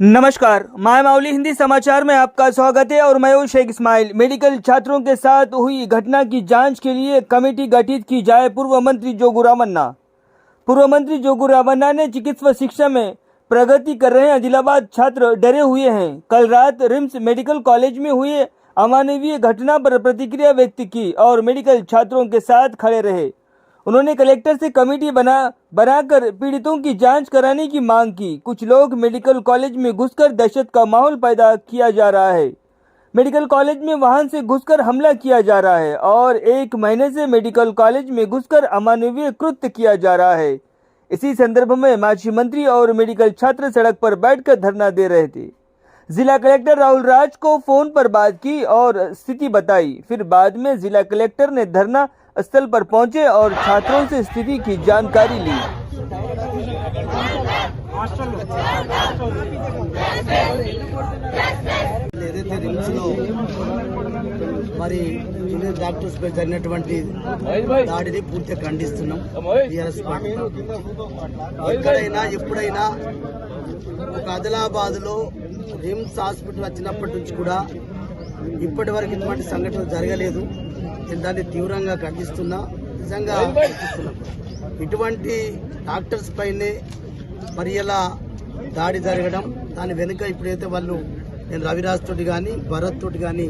नमस्कार, माय माउली हिंदी समाचार में आपका स्वागत है और मैं हूं शेख इस्माइल। मेडिकल छात्रों के साथ हुई घटना की जांच के लिए कमेटी गठित की जाए। पूर्व मंत्री जोगू रामन्ना ने चिकित्सा शिक्षा में प्रगति कर रहे आदिलाबाद छात्र डरे हुए हैं। कल रात रिम्स मेडिकल कॉलेज में हुए अमानवीय घटना पर प्रतिक्रिया व्यक्त की और मेडिकल छात्रों के साथ खड़े रहे। उन्होंने कलेक्टर से कमेटी बनाकर पीड़ितों की जांच कराने की मांग की। कुछ लोग मेडिकल कॉलेज में घुसकर दहशत का माहौल पैदा किया जा रहा है। मेडिकल कॉलेज में वाहन से घुसकर हमला किया जा रहा है और 1 महीने से मेडिकल कॉलेज में घुसकर अमानवीय कृत्य किया जा रहा है। इसी संदर्भ में माजी मंत्री और मेडिकल छात्र सड़क पर बैठकर धरना दे रहे थे। जिला कलेक्टर राहुल राज को फोन पर बात की और स्थिति बताई। फिर बाद में जिला कलेक्टर ने धरना स्थल पर पहुंचे और छात्रों से स्थिति की जानकारी ली। మరి జూనియర్ డాక్టర్స్ పై జరిగినటువంటి దాడిని పూర్తిగా ఖండిస్తున్నాం. టీఆర్ఎస్ పార్టీ ఎక్కడైనా ఎప్పుడైనా ఒక ఆదిలాబాద్ లో రిమ్స్ హాస్పిటల్ వచ్చినప్పటి నుంచి కూడా ఇప్పటి వరకు ఇటువంటి సంఘటనలు జరగలేదు. నేను దాన్ని తీవ్రంగా ఖండిస్తున్నా. నిజంగా ఇటువంటి డాక్టర్స్ పైనే మరి ఇలా దాడి జరగడం, దాని వెనుక ఇప్పుడైతే వాళ్ళు నేను రవిరాజ్ తోటి కానీ భరత్ తోటి కానీ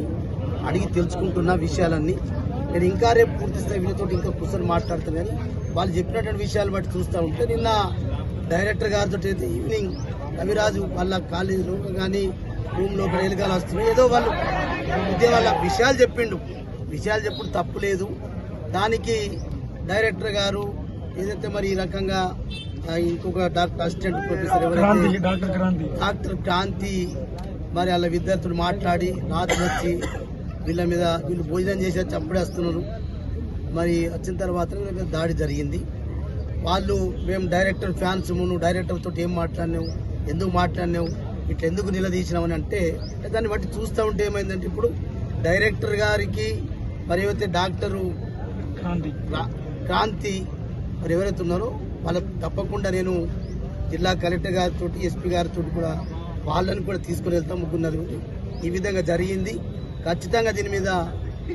అడిగి తెలుసుకుంటున్న విషయాలన్నీ నేను ఇంకా రేపు పూర్తి స్థాయి వీళ్ళతో ఇంకా కూర్చొని మాట్లాడుతాను. కానీ వాళ్ళు చెప్పినటువంటి విషయాలు బట్టి చూస్తూ ఉంటే నిన్న డైరెక్టర్ గారితో అయితే ఈవినింగ్ రవిరాజు వాళ్ళ కాలేజీలో కానీ రూమ్లో ఎలుగాలు వస్తున్నాయి, ఏదో వాళ్ళు వాళ్ళ విషయాలు చెప్పుడు తప్పు లేదు. దానికి డైరెక్టర్ గారు ఏదైతే మరి ఈ రకంగా ఇంకొక డాక్టర్ అసిస్టెంట్ ప్రొఫెసర్ ఎవరైతే డాక్టర్ క్రాంతి మరి వాళ్ళ విద్యార్థులు మాట్లాడి రాత్రి వచ్చి వీళ్ళు భోజనం చేసి చంపడేస్తున్నారు. మరి వచ్చిన తర్వాత దాడి జరిగింది. వాళ్ళు మేము డైరెక్టర్ ఫ్యాన్స్, నువ్వు డైరెక్టర్ తోటి ఏం మాట్లాడినావు, ఎందుకు మాట్లాడినావు, ఇట్లా ఎందుకు నిలదీసినావు అని అంటే దాన్ని బట్టి చూస్తూ ఉంటే ఏమైందంటే ఇప్పుడు డైరెక్టర్ గారికి మరి ఏవైతే డాక్టరు క్రాంతి మరి ఎవరైతే ఉన్నారో వాళ్ళకి తప్పకుండా నేను జిల్లా కలెక్టర్ గారితో ఎస్పీ గారితో కూడా వాళ్ళని కూడా తీసుకుని వెళ్తాం. ముగ్గురు ఈ విధంగా జరిగింది. ఖచ్చితంగా దీని మీద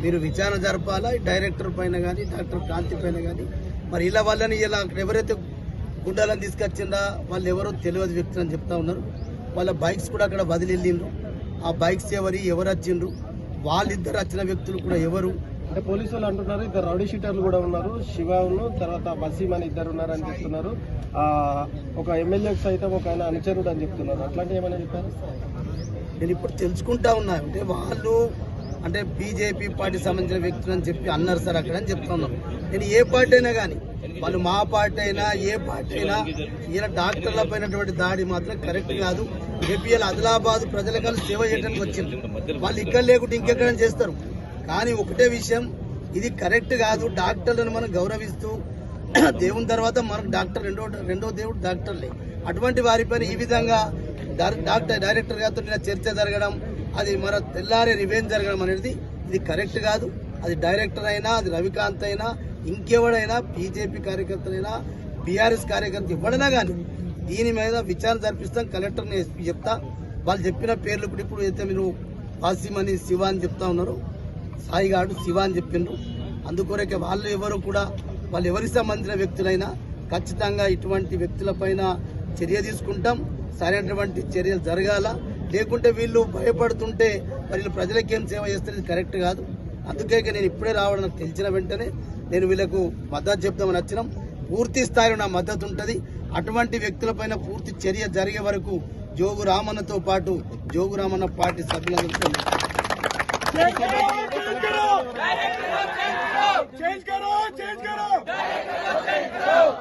మీరు విచారణ జరపాలా. డైరెక్టర్ పైన కానీ డాక్టర్ క్రాంతి పైన కానీ మరి ఇలా వాళ్ళని ఇలా అక్కడ ఎవరైతే గుండాలను తీసుకొచ్చిందా వాళ్ళు ఎవరో తెలియదు వ్యక్తులు అని చెప్తా ఉన్నారు. వాళ్ళ బైక్స్ కూడా అక్కడ వదిలి వెళ్ళిండ్రు. ఆ బైక్స్ ఎవరు వచ్చిండ్రు, వాళ్ళిద్దరు వచ్చిన వ్యక్తులు కూడా ఎవరు అంటే పోలీసు వాళ్ళు అంటున్నారు ఇద్దరు రౌడీ షీటర్లు కూడా ఉన్నారు, శివను తర్వాత బసీం అని ఇద్దరు ఉన్నారు అని చెప్తున్నారు. ఒక ఎమ్మెల్యేకి సైతం ఒక ఆయన అనుచరుడు అని చెప్తున్నారు. అట్లాంటి ఏమైనా చెప్పారు? నేను ఇప్పుడు తెలుసుకుంటా ఉన్నా. అంటే వాళ్ళు అంటే బీజేపీ పార్టీకి సంబంధించిన వ్యక్తులు అని చెప్పి అన్నారు సార్ అక్కడ అని చెప్తా ఉన్నారు. నేను ఏ పార్టీ అయినా కానీ వాళ్ళు మా పార్టీ అయినా ఏ పార్టీ అయినా ఈయన డాక్టర్ల పైనటువంటి దాడి మాత్రం కరెక్ట్ కాదు. ఏపీఎల్ ఆదిలాబాద్ ప్రజలకు సేవ చేయడానికి వచ్చింది. వాళ్ళు ఇక్కడ లేకుంటే ఇంకెక్కడ చేస్తారు. కానీ ఒకటే విషయం, ఇది కరెక్ట్ కాదు. డాక్టర్లను మనం గౌరవిస్తూ దేవుని తర్వాత మనకు డాక్టర్ రెండో దేవుడు డాక్టర్లే. అటువంటి వారిపైన ఈ విధంగా డైరెక్టర్ గారితో చర్చ జరగడం, అది మన తెల్లారే రివెంజ్ జరగడం అనేది ఇది కరెక్ట్ కాదు. అది డైరెక్టర్ అయినా, అది రవికాంత్ అయినా, ఇంకెవడైనా, బీజేపీ కార్యకర్తలైనా, బీఆర్ఎస్ కార్యకర్త ఎవడైనా కానీ దీని మీద విచారణ జరిపిస్తాం. కలెక్టర్ని ఎస్పీ చెప్తా. వాళ్ళు చెప్పిన పేర్లు ఇప్పుడు అయితే మీరు వాసిం అని శివ అని చెప్తా ఉన్నారు, సాయిగాడు శివ అని చెప్పిండ్రు. అందుకొరకే వాళ్ళు ఎవరికి సంబంధించిన వ్యక్తులైనా ఖచ్చితంగా ఇటువంటి వ్యక్తులపైన చర్య తీసుకుంటాం. సరైనటువంటి చర్యలు జరగాల. లేకుంటే వీళ్ళు భయపడుతుంటే వీళ్ళు ప్రజలకేం సేవ చేస్తే కరెక్ట్ కాదు. అందుకే నేను ఇప్పుడే రావడం నాకు తెలిసిన వెంటనే నేను వీళ్ళకు మద్దతు చెప్తామని వచ్చినాం. పూర్తి స్థాయిలో నా మద్దతు ఉంటుంది. అటువంటి వ్యక్తులపైన పూర్తి చర్య జరిగే వరకు జోగు రామన్నతో పాటు జోగు రామన్న పార్టీ సభ్యులందరితో